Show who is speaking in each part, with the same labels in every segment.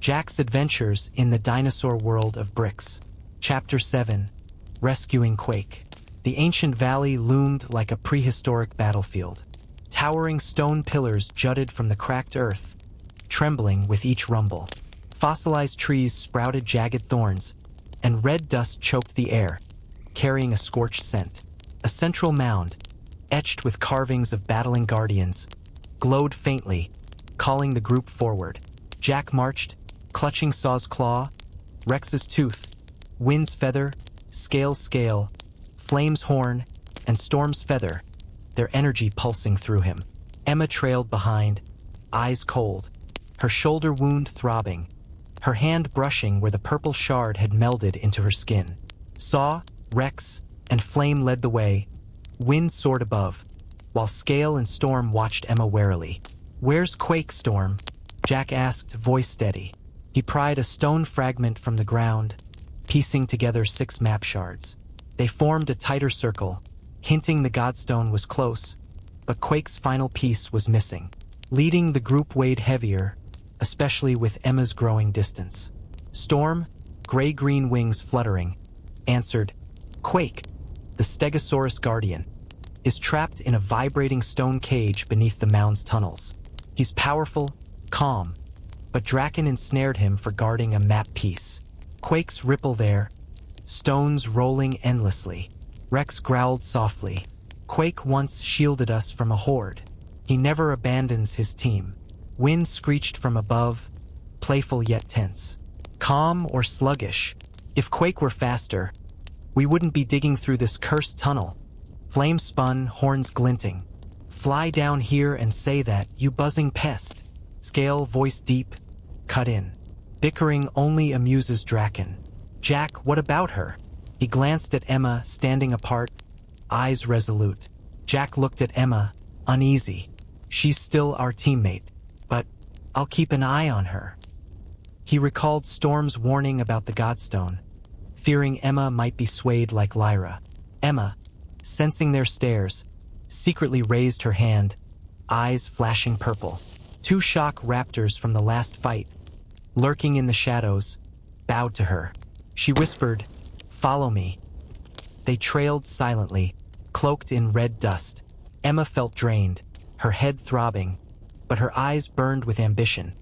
Speaker 1: Jack's Adventures in the Dinosaur World of Bricks. Chapter 7. Rescuing Quake. The ancient valley loomed like a prehistoric battlefield. Towering stone pillars jutted from the cracked earth, trembling with each rumble. Fossilized trees sprouted jagged thorns, and red dust choked the air, carrying a scorched scent. A central mound, etched with carvings of battling guardians, glowed faintly, calling the group forward. Jack marched, clutching Saw's claw, Rex's tooth, Wind's feather, Scale's scale, Flame's horn, and Storm's feather, their energy pulsing through him. Emma trailed behind, eyes cold, her shoulder wound throbbing, her hand brushing where the purple shard had melded into her skin. Saw, Rex, and Flame led the way. Wind soared above, while Scale and Storm watched Emma warily. "Where's Quake, Storm?" Jack asked, voice steady. He pried a stone fragment from the ground, piecing together 6 map shards. They formed a tighter circle, hinting the Godstone was close, but Quake's final piece was missing. Leading the group weighed heavier, especially with Emma's growing distance. Storm, gray-green wings fluttering, answered, "Quake, the Stegosaurus guardian, is trapped in a vibrating stone cage beneath the mound's tunnels. He's powerful, calm, but Draken ensnared him for guarding a map piece. Quakes ripple there, stones rolling endlessly." Rex growled softly. "Quake once shielded us from a horde. He never abandons his team." Wind screeched from above, playful yet tense. "Calm or sluggish? If Quake were faster, we wouldn't be digging through this cursed tunnel." Flame spun, horns glinting. "Fly down here and say that, you buzzing pest." Scale, voice deep, cut in. "Bickering only amuses Draken." "Jack, what about her?" He glanced at Emma, standing apart, eyes resolute. Jack looked at Emma, uneasy. "She's still our teammate, but I'll keep an eye on her." He recalled Storm's warning about the Godstone, fearing Emma might be swayed like Lyra. Emma, sensing their stares, secretly raised her hand, eyes flashing purple. 2 shock raptors from the last fight, lurking in the shadows, bowed to her. She whispered, "Follow me." They trailed silently, cloaked in red dust. Emma felt drained, her head throbbing, but her eyes burned with ambition.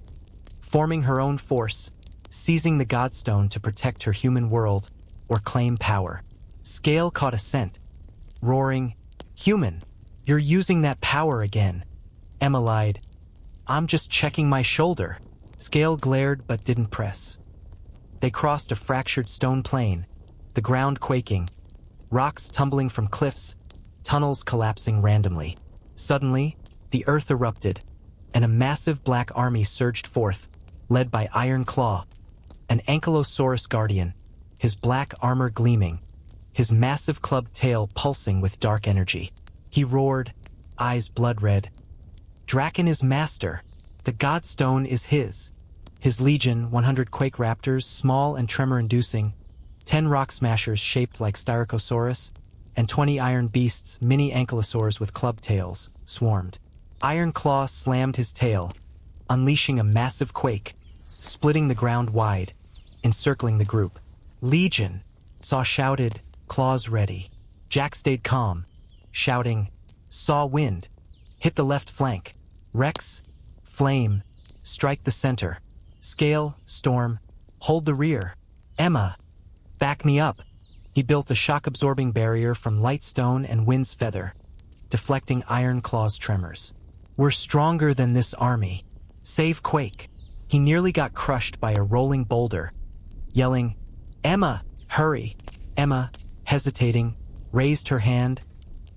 Speaker 1: Forming her own force, seizing the Godstone to protect her human world or claim power. Scale caught a scent, roaring, "Human, you're using that power again." Emma lied, "I'm just checking my shoulder." Scale glared but didn't press. They crossed a fractured stone plain, the ground quaking, rocks tumbling from cliffs, tunnels collapsing randomly. Suddenly, the earth erupted, and a massive black army surged forth, led by Iron Claw, an Ankylosaurus guardian, his black armor gleaming, his massive clubbed tail pulsing with dark energy. He roared, eyes blood-red, "Draken is master. The Godstone is his." His legion, 100 Quake raptors, small and tremor-inducing, 10 rock smashers shaped like Stegosaurus, and 20 iron beasts, mini ankylosaurs with club tails, swarmed. Iron Claw slammed his tail, unleashing a massive quake, splitting the ground wide, encircling the group. "Legion!" Saw shouted, claws ready. Jack stayed calm, shouting, "Saw Wind, hit the left flank. Rex, Flame, strike the center. Scale, Storm, hold the rear. Emma, back me up." He built a shock-absorbing barrier from light stone and Wind's feather, deflecting Iron Claw's tremors. "We're stronger than this army. Save Quake." He nearly got crushed by a rolling boulder, yelling, "Emma, hurry!" Emma, hesitating, raised her hand,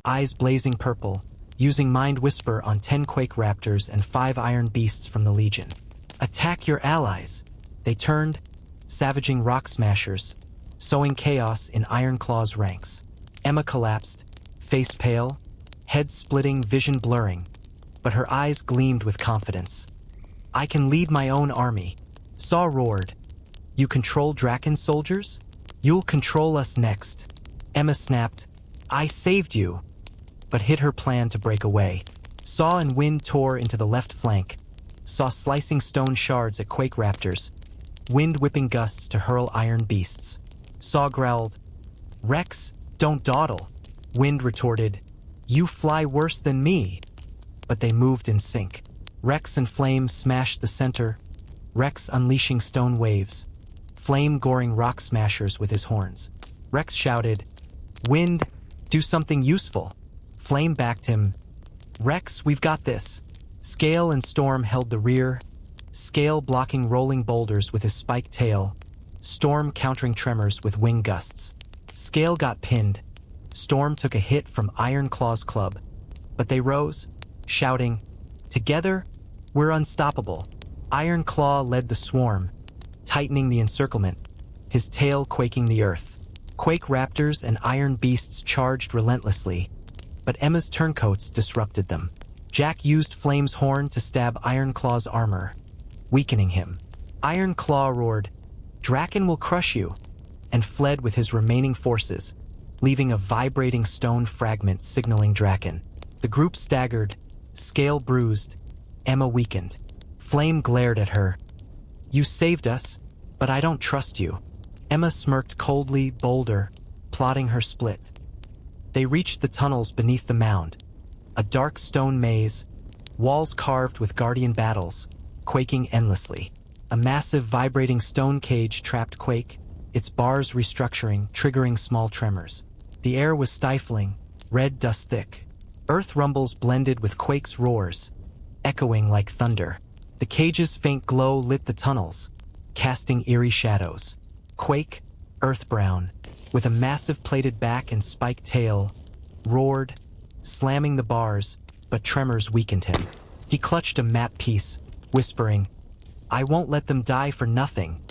Speaker 1: eyes blazing purple, using Mind Whisper on 10 Quake raptors and 5 iron beasts from the Legion. "Attack your allies!" They turned, savaging rock smashers, sowing chaos in Iron Claw's ranks. Emma collapsed, face pale, head splitting, vision blurring, but her eyes gleamed with confidence. "I can lead my own army." Saw roared, "You control Draken soldiers? You'll control us next." Emma snapped, "I saved you," but hid her plan to break away. Saw and Wind tore into the left flank, saw slicing stone shards at Quake raptors, wind whipping gusts to hurl iron beasts. Saw growled, "Rex, don't dawdle." Wind retorted, "You fly worse than me." But they moved in sync. Rex and Flame smashed the center, Rex unleashing stone waves, Flame goring rock smashers with his horns. Rex shouted, "Wind, do something useful." Flame backed him, "Rex, we've got this." Scale and Storm held the rear, Scale blocking rolling boulders with his spiked tail, Storm countering tremors with wing gusts. Scale got pinned, Storm took a hit from Iron Claw's club, but they rose, shouting, "Together, we're unstoppable." Iron Claw led the swarm, tightening the encirclement, his tail quaking the earth. Quake raptors and iron beasts charged relentlessly, but Emma's turncoats disrupted them. Jack used Flame's horn to stab Iron Claw's armor, weakening him. Iron Claw roared, "Draken will crush you," and fled with his remaining forces, leaving a vibrating stone fragment signaling Draken. The group staggered, Scale bruised, Emma weakened. Flame glared at her. "You saved us, but I don't trust you." Emma smirked coldly, bolder, plotting her split. They reached the tunnels beneath the mound, a dark stone maze, walls carved with guardian battles, quaking endlessly. A massive vibrating stone cage trapped Quake, its bars restructuring, triggering small tremors. The air was stifling, red dust thick. Earth rumbles blended with Quake's roars, echoing like thunder. The cage's faint glow lit the tunnels, casting eerie shadows. Quake, earth-brown, with a massive plated back and spiked tail, roared, slamming the bars, but tremors weakened him. He clutched a map piece, whispering, "I won't let them die for nothing."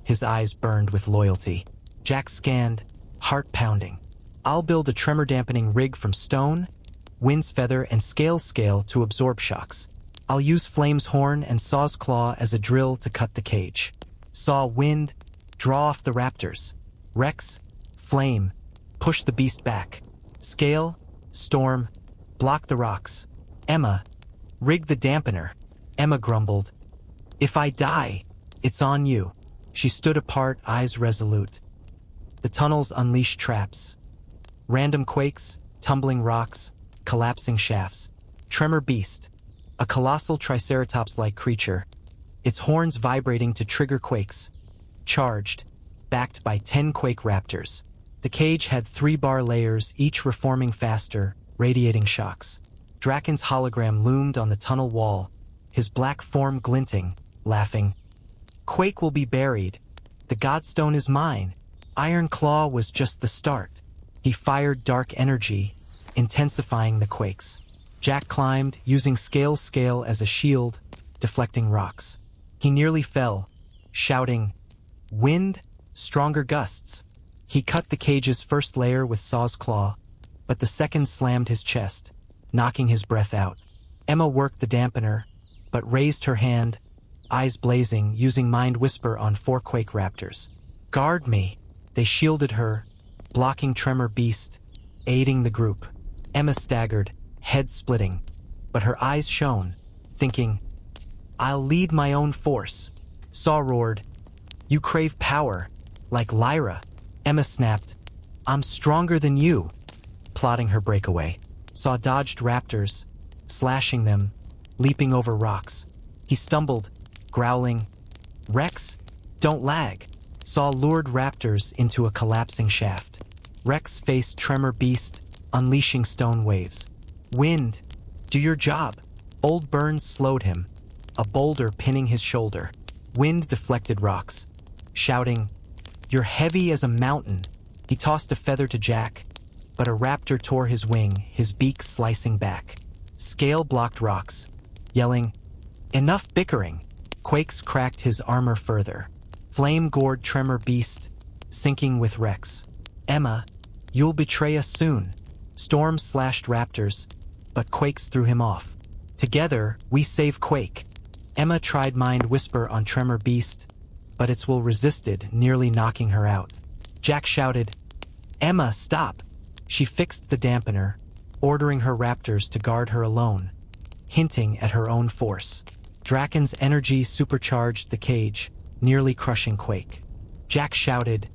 Speaker 1: His eyes burned with loyalty. Jack scanned, heart pounding. "I'll build a tremor-dampening rig from stone, Wind's feather, and scale to absorb shocks. I'll use Flame's horn and Saw's claw as a drill to cut the cage. Saw, Wind, draw off the raptors. Rex, Flame, push the beast back. Scale, Storm, block the rocks. Emma, rig the dampener." Emma grumbled, "If I die, it's on you." She stood apart, eyes resolute. The tunnels unleashed traps. Random quakes, tumbling rocks, collapsing shafts. Tremor beast, a colossal triceratops-like creature, its horns vibrating to trigger quakes. Charged, backed by 10 quake raptors. The cage had 3-bar layers, each reforming faster, radiating shocks. Draken's hologram loomed on the tunnel wall, his black form glinting, laughing. "Quake will be buried. The Godstone is mine." Iron Claw was just the start. He fired dark energy, intensifying the quakes. Jack climbed, using Scale as a shield, deflecting rocks. He nearly fell, shouting, "Wind, stronger gusts." He cut the cage's first layer with Saw's claw, but the second slammed his chest, knocking his breath out. Emma worked the dampener, but raised her hand, eyes blazing, using Mind Whisper on 4 Quake raptors. "Guard me." They shielded her, blocking Tremor Beast, aiding the group. Emma staggered, head splitting, but her eyes shone, thinking, "I'll lead my own force." Saw roared, "You crave power, like Lyra." Emma snapped, "I'm stronger than you," plotting her breakaway. Saw dodged raptors, slashing them, leaping over rocks. He stumbled, growling, "Rex, don't lag." Saw lured raptors into a collapsing shaft. Rex faced Tremor Beast, unleashing stone waves. "Wind, do your job." Old Burns slowed him, a boulder pinning his shoulder. Wind deflected rocks, shouting, "You're heavy as a mountain." He tossed a feather to Jack, but a raptor tore his wing, his beak slicing back. Scale blocked rocks, yelling, "Enough bickering." Quakes cracked his armor further. Flame gored Tremor Beast, sinking with Rex. "Emma, you'll betray us soon." Storm slashed raptors, but Quakes threw him off. "Together, we save Quake." Emma tried Mind Whisper on Tremor Beast, but its will resisted, nearly knocking her out. Jack shouted, "Emma, stop." She fixed the dampener, ordering her raptors to guard her alone, hinting at her own force. Draken's energy supercharged the cage, nearly crushing Quake. Jack shouted,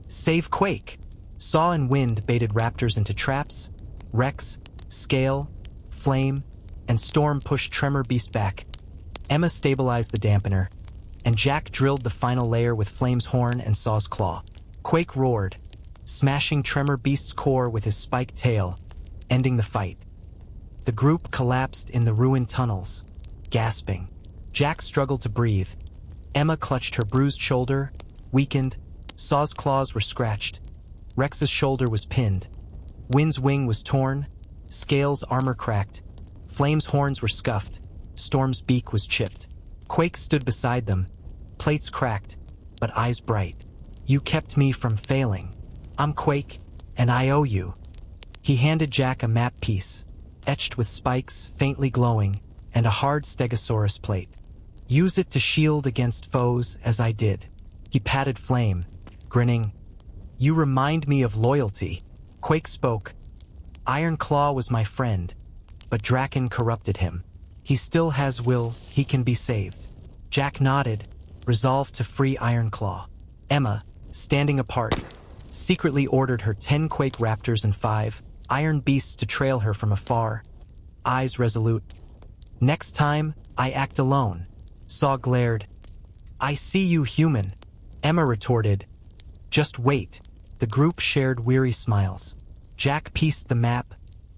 Speaker 1: "Save Quake!" Saw and Wind baited raptors into traps. Rex, Scale, Flame, and Storm pushed Tremor Beast back. Emma stabilized the dampener, and Jack drilled the final layer with Flame's horn and Saw's claw. Quake roared, smashing Tremor Beast's core with his spiked tail, ending the fight. The group collapsed in the ruined tunnels, gasping. Jack struggled to breathe. Emma clutched her bruised shoulder, weakened. Saw's claws were scratched. Rex's shoulder was pinned. Wind's wing was torn. Scale's armor cracked. Flame's horns were scuffed. Storm's beak was chipped. Quake stood beside them, plates cracked, but eyes bright. "You kept me from failing. I'm Quake, and I owe you." He handed Jack a map piece, etched with spikes, faintly glowing, and a hard Stegosaurus plate. "Use it to shield against foes as I did." He patted Flame, grinning. "You remind me of loyalty." Quake spoke. "Iron Claw was my friend, but Draken corrupted him. He still has will, he can be saved." Jack nodded, resolved to free Iron Claw. Emma, standing apart, secretly ordered her 10 Quake raptors and 5 iron beasts to trail her from afar, eyes resolute. "Next time, I act alone." Saw glared. "I see you, human." Emma retorted, "Just wait." The group shared weary smiles. Jack pieced the map,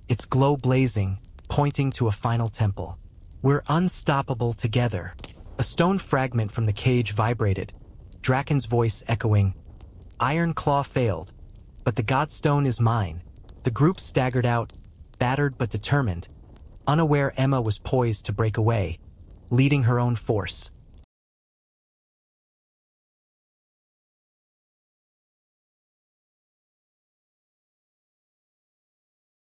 Speaker 1: its glow blazing, pointing to a final temple. "We're unstoppable together." A stone fragment from the cage vibrated, Draken's voice echoing. "Iron Claw failed, but the Godstone is mine." The group staggered out, battered but determined. Unaware Emma was poised to break away, leading her own force.